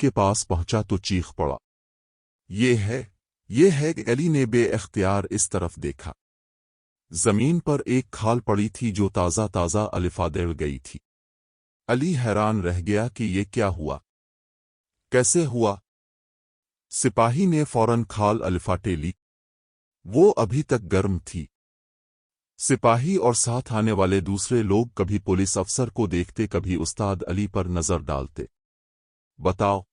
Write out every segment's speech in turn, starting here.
के पास पहुंचा तो चीख पड़ा, ये है कि अली ने बेइख्तियार इस तरफ देखा। जमीन पर एक खाल पड़ी थी जो ताज़ा ताज़ा अलिफादेड़ गई थी। अली हैरान रह गया कि ये क्या हुआ, कैसे हुआ। सिपाही ने फौरन खाल अलिफाटे ली। वो अभी तक गर्म थी। सिपाही और साथ आने वाले दूसरे लोग कभी पुलिस अफसर को देखते, कभी उस्ताद अली पर नजर डालते। बताओ,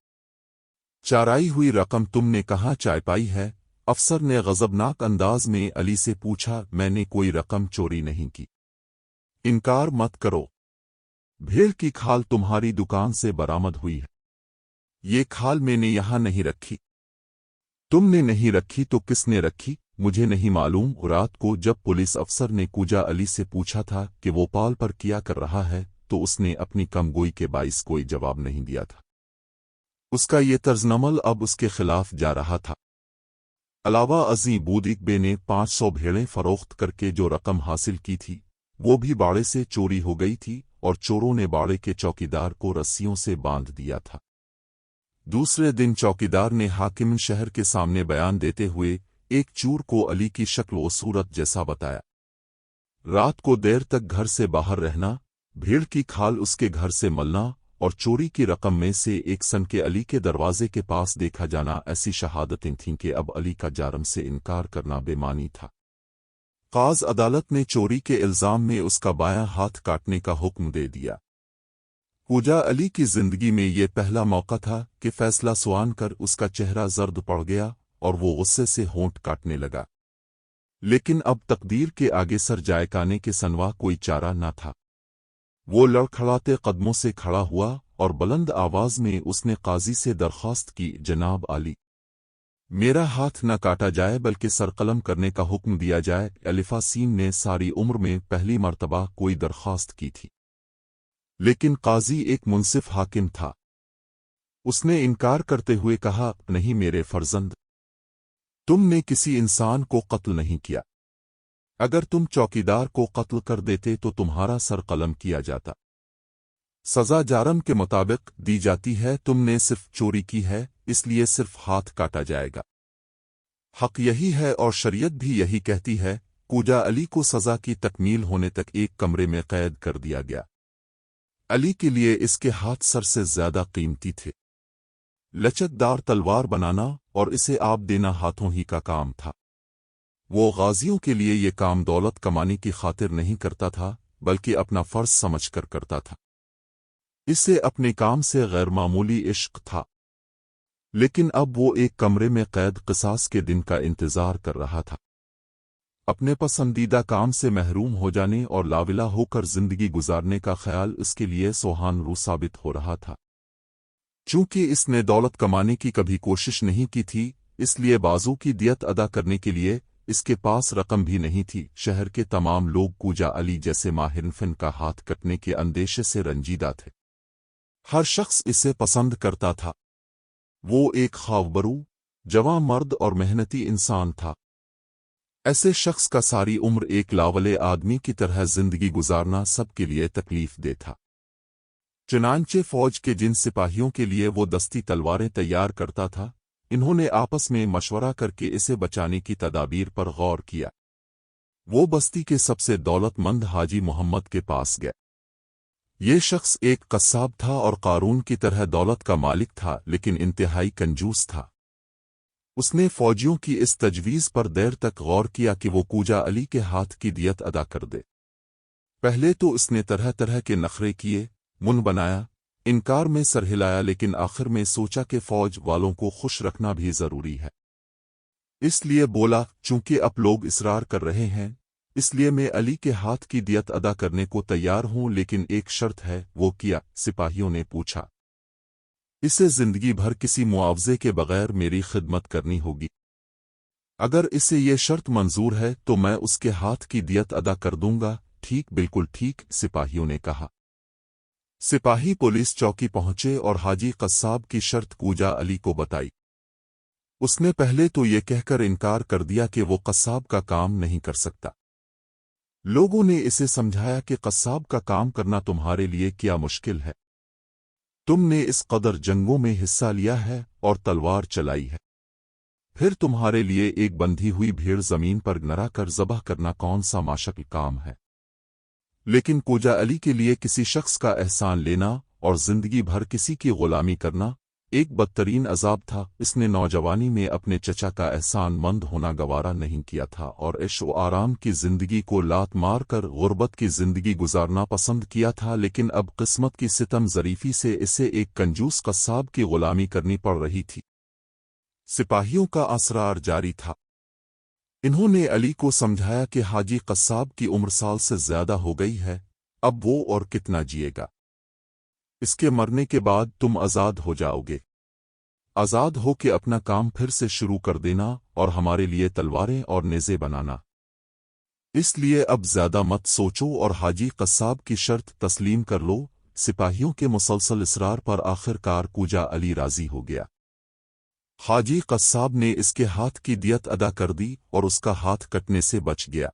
चाराई हुई रकम तुमने कहाँ चाय पाई है? अफसर ने गजबनाक अंदाज में अली से पूछा। मैंने कोई रकम चोरी नहीं की। इनकार मत करो। भेड़ की खाल तुम्हारी दुकान से बरामद हुई है। ये खाल मैंने यहां नहीं रखी। तुमने नहीं रखी तो किसने रखी? मुझे नहीं मालूम। रात को जब पुलिस अफसर ने कूजा अली से पूछा था कि वो पाल पर क्या कर रहा है, तो उसने अपनी कमगोई के बाइस कोई जवाब नहीं दिया था। उसका ये तर्जनमल अब उसके खिलाफ जा रहा था। अलावा अजी बूदिकबे ने 500 भेड़ें फरोख्त करके जो रकम हासिल की थी, वो भी बाड़े से चोरी हो गई थी और चोरों ने बाड़े के चौकीदार को रस्सियों से बांध दिया था। दूसरे दिन चौकीदार ने हाकिम शहर के सामने बयान देते हुए एक चूर को अली की शक्ल व सूरत जैसा बताया। रात को देर तक घर से बाहर रहना, भेड़ की खाल उसके घर से मलना और चोरी की रकम में से एक सन के अली के दरवाजे के पास देखा जाना, ऐसी शहादतें थीं कि अब अली का जारम से इनकार करना बेमानी था। काज अदालत ने चोरी के इल्जाम में उसका बायां हाथ काटने का हुक्म दे दिया। कूजा अली की जिंदगी में ये पहला मौका था कि फैसला सुआन कर उसका चेहरा जर्द पड़ गया और वो गुस्से से होंठ काटने लगा। लेकिन अब तकदीर के आगे सर जायकाने के सनवा कोई चारा न था। वो लड़खड़ाते कदमों से खड़ा हुआ और बुलंद आवाज में उसने काजी से दरख्वास्त की, जनाब आली, मेरा हाथ न काटा जाए बल्कि सरकलम करने का हुक्म दिया जाए। अलिफासीन ने सारी उम्र में पहली मर्तबा कोई दरख्वास्त की थी, लेकिन काजी एक मुंसिफ हाकिम था। उसने इनकार करते हुए कहा, नहीं मेरे फर्जंद, तुमने किसी इंसान को कत्ल नहीं किया। अगर तुम चौकीदार को कत्ल कर देते तो तुम्हारा सर कलम किया जाता। सजा जारम के मुताबिक दी जाती है। तुमने सिर्फ चोरी की है, इसलिए सिर्फ हाथ काटा जाएगा। हक यही है और शरीयत भी यही कहती है। कूजा अली को सजा की तकमील होने तक एक कमरे में कैद कर दिया गया। अली के लिए इसके हाथ सर से ज्यादा कीमती थे। लचकदार तलवार बनाना और इसे आब देना हाथों ही का काम था। वो गाजियों के लिए ये काम दौलत कमाने की खातिर नहीं करता था, बल्कि अपना फर्ज समझकर करता था। इसे अपने काम से गैर मामूली इश्क था। लेकिन अब वो एक कमरे में कैद क़िसास के दिन का इंतजार कर रहा था। अपने पसंदीदा काम से महरूम हो जाने और लाविला होकर जिंदगी गुजारने का ख्याल इसके लिए सुहान साबित हो रहा था। चूंकि इसने दौलत कमाने की कभी कोशिश नहीं की थी, इसलिए बाजू की दियत अदा करने के लिए इसके पास रकम भी नहीं थी। शहर के तमाम लोग कूजा अली जैसे माहिर फिन का हाथ कटने के अंदेशे से रंजीदा थे। हर शख्स इसे पसंद करता था। वो एक ख्वाबरू, जवां मर्द और मेहनती इंसान था। ऐसे शख्स का सारी उम्र एक लावले आदमी की तरह जिंदगी गुजारना सबके लिए तकलीफ दे था। चुनांचे फौज के जिन सिपाहियों के लिए वो दस्ती तलवारें तैयार करता था, इन्होंने आपस में मशवरा करके इसे बचाने की तदाबीर पर गौर किया। वो बस्ती के सबसे दौलतमंद हाजी मोहम्मद के पास गए। ये शख्स एक कस्साब था और कारून की तरह दौलत का मालिक था, लेकिन इंतहाई कंजूस था। उसने फौजियों की इस तजवीज़ पर देर तक गौर किया कि वो कूजा अली के हाथ की दियत अदा कर दे। पहले तो उसने तरह तरह के नखरे किए, मुन बनाया, इनकार में सर हिलाया, लेकिन आखिर में सोचा कि फौज वालों को खुश रखना भी जरूरी है। इसलिए बोला, चूंकि अब लोग इसरार कर रहे हैं, इसलिए मैं अली के हाथ की दियत अदा करने को तैयार हूं, लेकिन एक शर्त है। वो क्या? सिपाहियों ने पूछा। इसे जिंदगी भर किसी मुआवजे के बगैर मेरी खिदमत करनी होगी। अगर इसे ये शर्त मंजूर है तो मैं उसके हाथ की दियत अदा कर दूंगा। ठीक, बिल्कुल ठीक, सिपाहियों ने कहा। सिपाही पुलिस चौकी पहुंचे और हाजी कस्साब की शर्त कूजा अली को बताई। उसने पहले तो ये कहकर इनकार कर दिया कि वो कस्साब का काम नहीं कर सकता। लोगों ने इसे समझाया कि कस्साब का काम करना तुम्हारे लिए क्या मुश्किल है, تم نے اس قدر جنگوں میں حصہ لیا ہے اور تلوار چلائی ہے، پھر تمہارے لیے ایک بندھی ہوئی بھیڑ زمین پر نرا کر ذبح کرنا کون سا ماشکل کام ہے؟ لیکن کوجا علی کے لیے کسی شخص کا احسان لینا اور زندگی بھر کسی کی غلامی کرنا ایک بدترین عذاب تھا۔ اس نے نوجوانی میں اپنے چچا کا احسان مند ہونا گوارا نہیں کیا تھا اور عیش و آرام کی زندگی کو لات مار کر غربت کی زندگی گزارنا پسند کیا تھا، لیکن اب قسمت کی ستم ظریفی سے اسے ایک کنجوس قصاب کی غلامی کرنی پڑ رہی تھی۔ سپاہیوں کا اسرار جاری تھا۔ انہوں نے علی کو سمجھایا کہ حاجی قصاب کی عمر سال سے زیادہ ہو گئی ہے، اب وہ اور کتنا جیے گا؟ اس کے مرنے کے بعد تم آزاد ہو جاؤ گے، آزاد ہو کے اپنا کام پھر سے شروع کر دینا اور ہمارے لیے تلواریں اور نیزے بنانا۔ اس لیے اب زیادہ مت سوچو اور حاجی قصاب کی شرط تسلیم کر لو۔ سپاہیوں کے مسلسل اصرار پر آخر کار کوجا علی راضی ہو گیا۔ حاجی قصاب نے اس کے ہاتھ کی دیت ادا کر دی اور اس کا ہاتھ کٹنے سے بچ گیا۔